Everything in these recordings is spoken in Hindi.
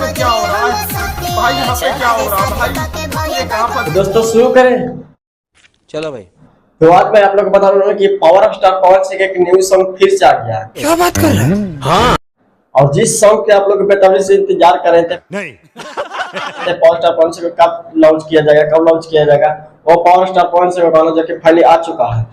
पे क्या हो रहा है भाई, यहाँ पे क्या हो रहा है भाई, ये कहाँ पर। दोस्तों शुरू करें। चलो भाई। तो आज मैं आप लोग को बता रहा हूँ कि power of star Pawan Singh एक न्यू सॉन्ग फिर से आ गया है। क्या बात कर रहे हैं? हाँ। और जिस सॉन्ग के आप लोग बेताबी से इंतजार कर रहे थे नहीं। पावर स्टार पवन सिंह को कब लॉन्च किया जाएगा, कब लॉन्च किया जाएगा, वो पावर स्टार पवन सिंह का गाना जो कि फाइनली आ चुका है।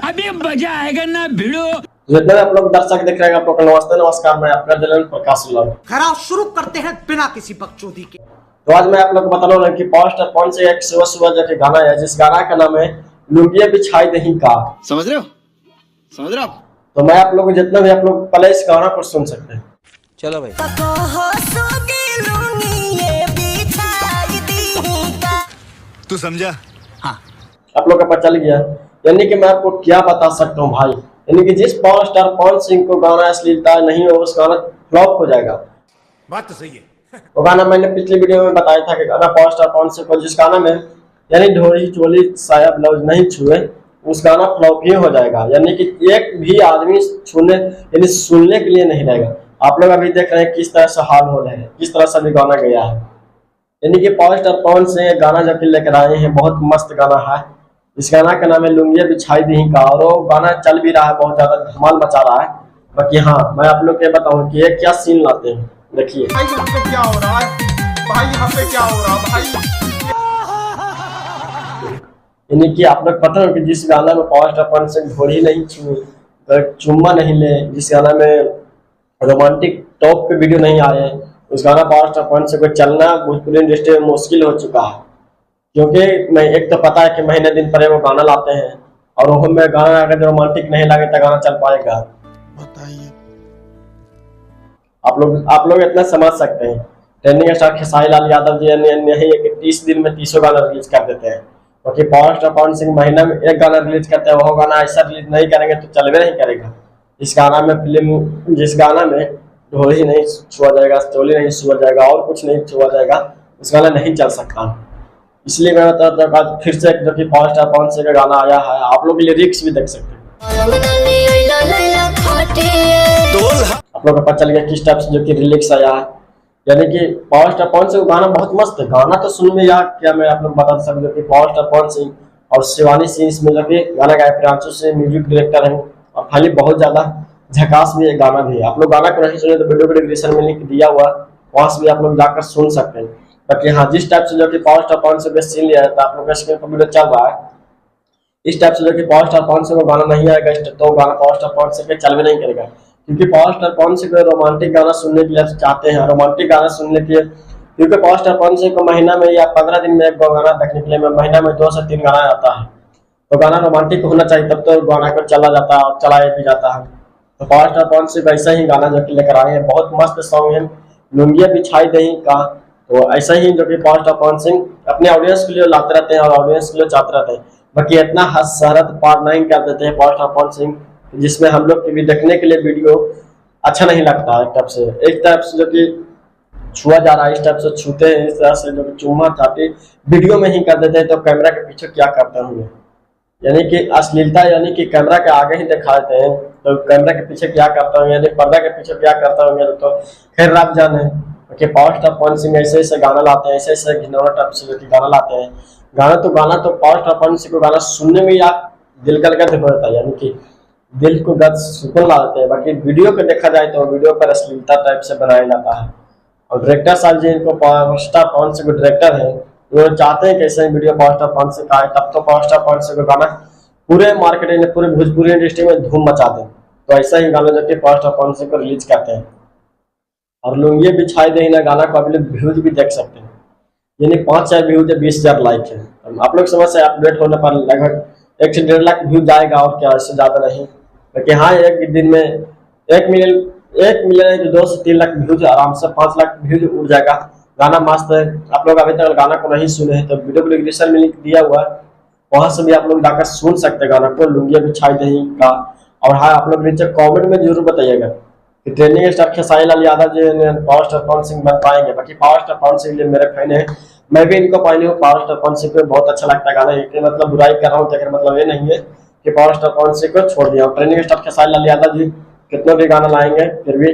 अभी मजा आएगा ना भिड़ो। जितने भी आप लोग दर्शक देख रहे हैं, आप लोग को नमस्ते नमस्कार। मैं आपका जलन प्रकाश लाल। खरा शुरू करते हैं बिना किसी बकचोदी के। तो आज मैं आप लोग को बता रहा हूँ कि पावर स्टार पवन सिंह एक सुबह सुबह जो कि गाना है, जिस गाना का नाम है लुंगिया बिछाई दही का। समझ रहे हो? समझ रहे हो? तो मैं आप लोग को जितना भी आप लोग पहले इस गाना को सुन सकते हैं। चलो भाई। तू समझा? हाँ। आप लोग का पता चल गया। यानी कि मैं आपको क्या बता सकता हूँ भाई, यानी कि जिस पावर स्टार पवन सिंह को गाना अश्लीलता नहीं हो, उस गाना फ्लॉप हो जाएगा। बात तो सही है। वो गाना मैंने पिछली वीडियो में बताया था कि गाना पावर स्टार पवन सिंह को जिस गाना में यानी ढोरी चोली साया ब्लाउज नहीं छुए, उस गाना फ्लॉप ही हो जाएगा। यानी कि एक भी आदमी छूने यानी सुनने के लिए नहीं रहेगा। आप लोग अभी देख रहे हैं किस तरह से हाल हो रहे हैं, किस तरह से भी गाना गया है। यानी कि पावर स्टार पवन सिंह गाना जब लेकर आए हैं, बहुत मस्त गाना है। इस गाना का नाम है लुंगिया बिछाई दही का, और वो गाना चल भी रहा है, बहुत ज्यादा धमाल मचा रहा है। बाकी हाँ, मैं आप लोग के बताऊं कि ये क्या सीन लाते हैं, देखिए भाई यहाँ पे क्या हो रहा है भाई, यहाँ पे क्या हो रहा है भाई। यानी कि आप लोग पता हो कि जिस गाना में पावर स्टार पवन सिंह घोड़ी नहीं छुए, चुम्मा नहीं ले, जिस गाना में रोमांटिक टॉप पे वीडियो नहीं आए, उस गाना पावर स्टार पवन सिंह को चलना भोजपुरी इंडस्ट्री में मुश्किल हो चुका है। क्योंकि मैं एक तो पता है कि महीने दिन पर वो गाना लाते हैं, और वो में गाना अगर रोमांटिक नहीं लगे तो गाना चल पाएगा? बताइए। आप लोग इतना समझ सकते हैं। ट्रेंडिंग स्टार खेसारी लाल यादव जी नहीं 30 दिन में 30 गाना रिलीज कर देते हैं, क्योंकि पावर स्टार पवन सिंह महीना में एक गाना रिलीज करते हैं। वो गाना ऐसा रिलीज नहीं करेंगे तो चलवे नहीं करेगा। इस गाना में फिल्म, जिस गाना में ढोली नहीं छुआ जाएगा, चोली नहीं छुआ जाएगा, और कुछ नहीं छुआ जाएगा, उस गाना नहीं चल सकता। इसलिए मैं बता फिर से जो कि पावर स्टार पवन सिंह का गाना आया है, आप लोग लिरिक्स भी देख सकते हैं। आप लोग को पता चल गया किस टाइप से जो कि लिरिक्स आया है। यानी कि पावर स्टार पवन सिंह गाना बहुत मस्त है। गाना तो सुन में या क्या मैं आप लोग बता सकते हो कि पावर स्टार पवन सिंह और शिवानी सिंह इसमें जो कि गाना गाए, प्रियांशु से म्यूजिक डायरेक्टर हैं, और खाली बहुत ज्यादा झकास भी है गाना भी है। आप लोग गाना को नहीं सुने तो वीडियो को डिस्क्रिप्शन में लिंक दिया हुआ, वहां से भी आप लोग जाकर सुन सकते हैं। बाकी हाँ, जिस टाइप से जो कि पावर स्टार पवन सिंह का सीन लिया था, आप लोग का स्क्रीन पर वीडियो चल रहा है, इस टाइप से जो कि पावर स्टार पवन सिंह को गाना नहीं आएगा तो गाना पावर स्टार पवन सिंह चल भी नहीं करेगा। क्योंकि पावर स्टार पवन सिंह को रोमांटिक गाना सुनने के लिए चाहते हैं, रोमांटिक गाना सुनने के लिए, क्योंकि पावर स्टार पवन सिंह को महीना में या 15 दिन में एक गाना देखने के लिए महीना में 2 से 3 गाना आता है। तो गाना रोमांटिक होना चाहिए, तब तो गाना को चला जाता है और चलाया भी जाता है। तो पावर स्टार पवन सिंह ऐसा ही गाना जो कि लेकर आए हैं, बहुत मस्त सॉन्ग है लुंगिया बिछाई दही का। तो ऐसा ही जो कि पावर स्टार पवन सिंह अपने ऑडियंस के लिए लाते रहते हैं और ऑडियंस के लिए चाहते रहते हैं। बाकी इतना हसरत पार नहीं कर देते हैं पावर स्टार पवन सिंह, जिसमें हम लोग भी देखने के लिए वीडियो अच्छा नहीं लगता है। एक टाइप से जो कि छुआ जा रहा है, इस टाइप से छूते हैं, इस तरह से जो कि चुम्मा चाटी वीडियो में ही कर देते हैं, तो कैमरा के पीछे क्या करते होंगे। यानी कि अश्लीलता यानी कि कैमरा के आगे ही दिखा देते हैं, तो कैमरा के पीछे क्या करता होंगे, यानी पर्दा के पीछे क्या करता होंगे, तो खैर आप जाने। कि पावर स्टार पवन सिंह ऐसे ऐसे गाना लाते हैं, ऐसे ऐसे घिनौना टाइप से जो कि गाना लाते हैं। गाना तो पावर स्टार पवन सिंह को गाना सुनने में या दिल का गद होता है, यानी कि दिल को गद सुकून ला देते हैं। बाकी वीडियो को देखा जाए तो वीडियो पर अश्लीलता टाइप से बनाया जाता है। और डायरेक्टर साहब जी इनको पावर स्टार पवन सिंह को डायरेक्टर है, वो चाहते हैं कैसे video power star Pawan Singh का आए, तब तो पावर स्टार पवन सिंह को गाना पूरे मार्केट में, पूरे भोजपुरी इंडस्ट्री में धूम मचा दें। तो ऐसा ही गाना जो कि पावर स्टार पवन सिंह को रिलीज करते हैं। और लुंगिया बिछाई दही ना गाना को आप लोग व्यूज भी देख सकते हैं, यानी 5,000 व्यूज है, 20,000 लाइक है। आप लोग समझ से अपडेट होने पर लगभग 1 से 1.5 लाख व्यूज जाएगा, और क्या इससे ज्यादा नहीं। क्योंकि हाँ, एक दिन में 1 मिलियन है तो 2 से 3 लाख व्यूज, आराम से 5 लाख व्यूज उड़ जाएगा। गाना मस्त है। आप लोग अभी तक गाना को नहीं सुने हैं तो वीडियो को डिस्क्रिप्शन में लिंक दिया हुआ है, वहां से भी आप लोग जाकर सुन सकते हैं गाना को, लुंगिया बिछाई दही का। और हाँ, आप लोग नीचे कमेंट में जरूर बताइएगा कि trending star Khesari Lal Yadav ji power star Pawan Singh बन पाएंगे। बाकी पावर स्टार पवन सिंह मेरे फैन है, मैं भी इनको पहले हूँ। पावर स्टार पवन सिंह को बहुत अच्छा लगता है गाना, ये मतलब बुराई कर रहा हूँ तो मतलब ये नहीं है कि पावर स्टार पवन सिंह को छोड़ दिया। ट्रेंडिंग स्टार खेसारी लाल यादव जी कितना भी गाना लाएंगे, फिर भी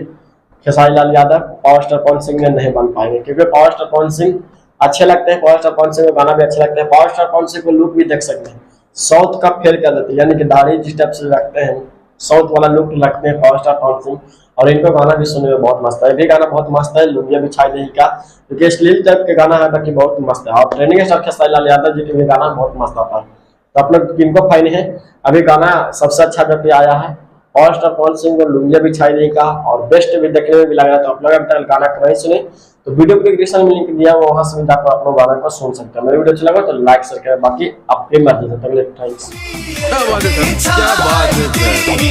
खेसारी लाल यादव पावर स्टार पवन सिंह में नहीं बन पाएंगे, क्योंकि पावर स्टार पवन सिंह अच्छे लगते हैं, पावर स्टार पवन सिंह के गाना भी अच्छे लगते हैं, पावर स्टार पवन सिंह को लुक भी देख सकते हैं, साउथ का फेल कर देते हैं, यानी कि दाढ़ी जिस टाइप से रखते हैं साउथ वाला लुक रखते हैं पावर स्टार पवन सिंह। और इनको गाना भी सुनने में बहुत मस्त है, ये भी गाना बहुत मस्त है, लुंगिया बिछाई देही का, क्योंकि अश्लील टाइप के गाना है बाकी बहुत मस्त है। और ट्रेंडिंग स्टार खेसारी लाल यादव जी के भी गाना बहुत मस्त आता है। तो आप लोग किनको फाइन है, अभी गाना सबसे अच्छा जो कि आया है पावर स्टार पवन सिंह को लुंगिया बिछाई देही का, और बेस्ट भी देखने में भी लग रहा है। तो आप लोग अभी तक गाना नहीं सुने तो वीडियो के डिस्क्रिप्शन में लिंक दिया हुआ, वहां से भी जाकर आप लोग गाना को सुन सकते हैं। मेरी वीडियो अच्छा लगा तो लाइक शेयर करें, बाकी आपकी मर्जी है। थैंक्स। क्या बात है सर, क्या बात है सर।